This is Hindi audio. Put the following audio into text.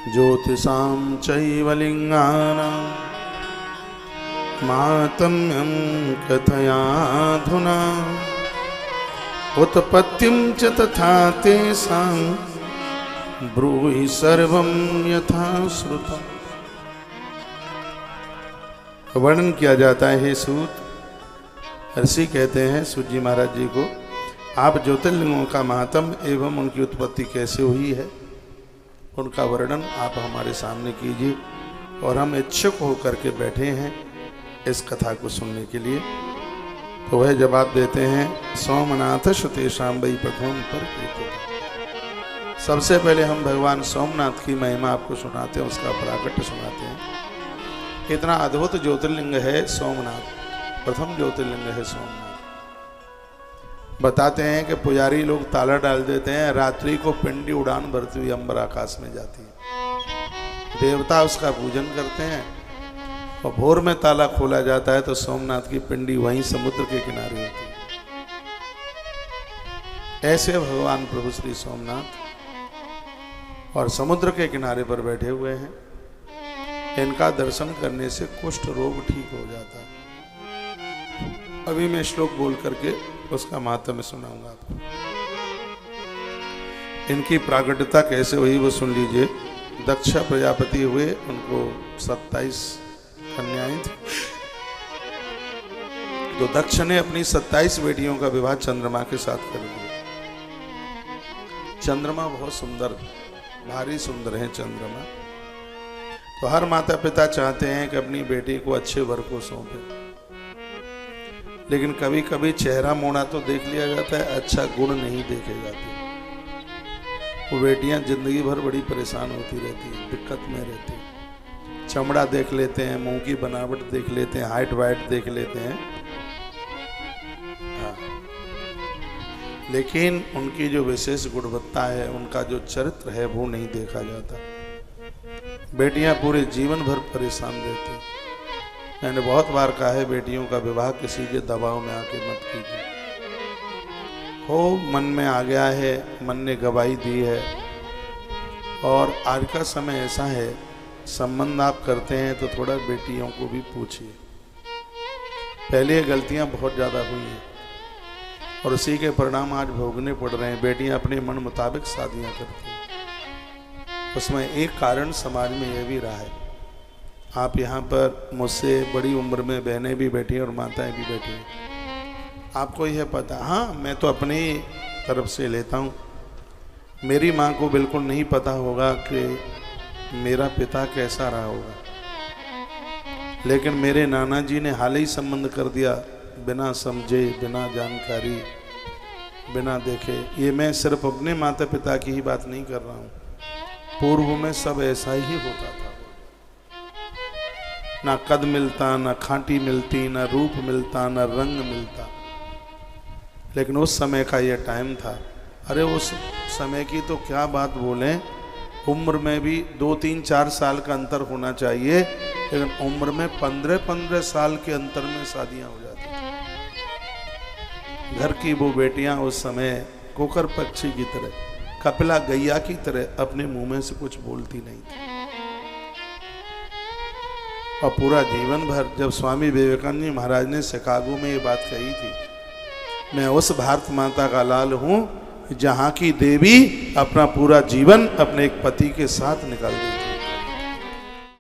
ज्योतिषां चैव लिंगानां माहात्म्यं कथयाधुना उत्पत्तिं च तथा तेषां ब्रूहि सर्वं यथा श्रुतम्। वर्णन किया जाता है, हे सूत, ऋषि कहते हैं सूत जी महाराज जी को, आप ज्योतिर्लिंगों का महात्म एवं उनकी उत्पत्ति कैसे हुई है उनका वर्णन आप हमारे सामने कीजिए। और हम इच्छुक होकर के बैठे हैं इस कथा को सुनने के लिए। तो वह जवाब देते हैं, सोमनाथ श्रुतेषां वै प्रथमं परकीर्तितम्। सबसे पहले हम भगवान सोमनाथ की महिमा आपको सुनाते हैं, उसका प्राकट्य सुनाते हैं। इतना अद्भुत ज्योतिर्लिंग है सोमनाथ, प्रथम ज्योतिर्लिंग है सोमनाथ। बताते हैं कि पुजारी लोग ताला डाल देते हैं, रात्रि को पिंडी उड़ान भरती हुई अंबर आकाश में जाती है। देवता उसका पूजन करते हैं और भोर में ताला खोला जाता है तो सोमनाथ की पिंडी वहीं समुद्र के किनारे होती है। ऐसे भगवान प्रभु श्री सोमनाथ और समुद्र के किनारे पर बैठे हुए हैं। इनका दर्शन करने से कुष्ठ रोग ठीक हो जाता है। अभी मैं श्लोक बोल करके उसका महात्म्य सुनाऊंगा आपको। इनकी प्राकट्यता कैसे हुई वो सुन लीजिए। दक्ष प्रजापति हुए, उनको 27 कन्याएं थी। तो दक्ष ने अपनी 27 बेटियों का विवाह चंद्रमा के साथ कर दिया। चंद्रमा बहुत सुंदर, भारी सुंदर है चंद्रमा। तो हर माता पिता चाहते हैं कि अपनी बेटी को अच्छे वर को सौंपे, लेकिन कभी कभी चेहरा मोड़ा तो देख लिया जाता है, अच्छा गुण नहीं देखे जाते। वो बेटियां जिंदगी भर बड़ी परेशान होती रहती है, दिक्कत में रहती है। चमड़ा देख लेते हैं, मुंह की बनावट देख लेते हैं, हाइट वाइट देख लेते हैं, हाँ। लेकिन उनकी जो विशेष गुणवत्ता है, उनका जो चरित्र है वो नहीं देखा जाता। बेटियां पूरे जीवन भर परेशान रहती हैं। मैंने बहुत बार कहा है, बेटियों का विवाह किसी के दबाव में आके मत कीजिए। हो मन में आ गया है, मन ने गवाही दी है। और आज का समय ऐसा है, संबंध आप करते हैं तो थोड़ा बेटियों को भी पूछिए। पहले ये गलतियां बहुत ज़्यादा हुई हैं और उसी के परिणाम आज भोगने पड़ रहे हैं। बेटियां अपने मन मुताबिक शादियां करती हैं। उसमें एक कारण समाज में यह भी रहा है। आप यहाँ पर मुझसे बड़ी उम्र में बहनें भी बैठी हैं और माताएं भी बैठी हैं। आपको यह पता, हाँ मैं तो अपनी तरफ से लेता हूँ। मेरी माँ को बिल्कुल नहीं पता होगा कि मेरा पिता कैसा रहा होगा, लेकिन मेरे नाना जी ने हाल ही संबंध कर दिया, बिना समझे, बिना जानकारी, बिना देखे। ये मैं सिर्फ अपने माता पिता की ही बात नहीं कर रहा हूँ, पूर्व में सब ऐसा ही होता था। ना कद मिलता, ना खांटी मिलती, ना रूप मिलता, ना रंग मिलता। लेकिन उस समय का ये टाइम था। अरे उस समय की तो क्या बात बोलें, उम्र में भी 2, 3, 4 साल का अंतर होना चाहिए, लेकिन उम्र में 15-15 साल के अंतर में शादियां हो जाती थी। घर की वो बेटियां उस समय कोकर पक्षी की तरह, कपिला गैया की तरह अपने मुंह में से कुछ बोलती नहीं थी। और पूरा जीवन भर, जब स्वामी विवेकानंद जी महाराज ने शिकागो में ये बात कही थी, मैं उस भारत माता का लाल हूँ जहाँ की देवी अपना पूरा जीवन अपने एक पति के साथ निकाल दी थी।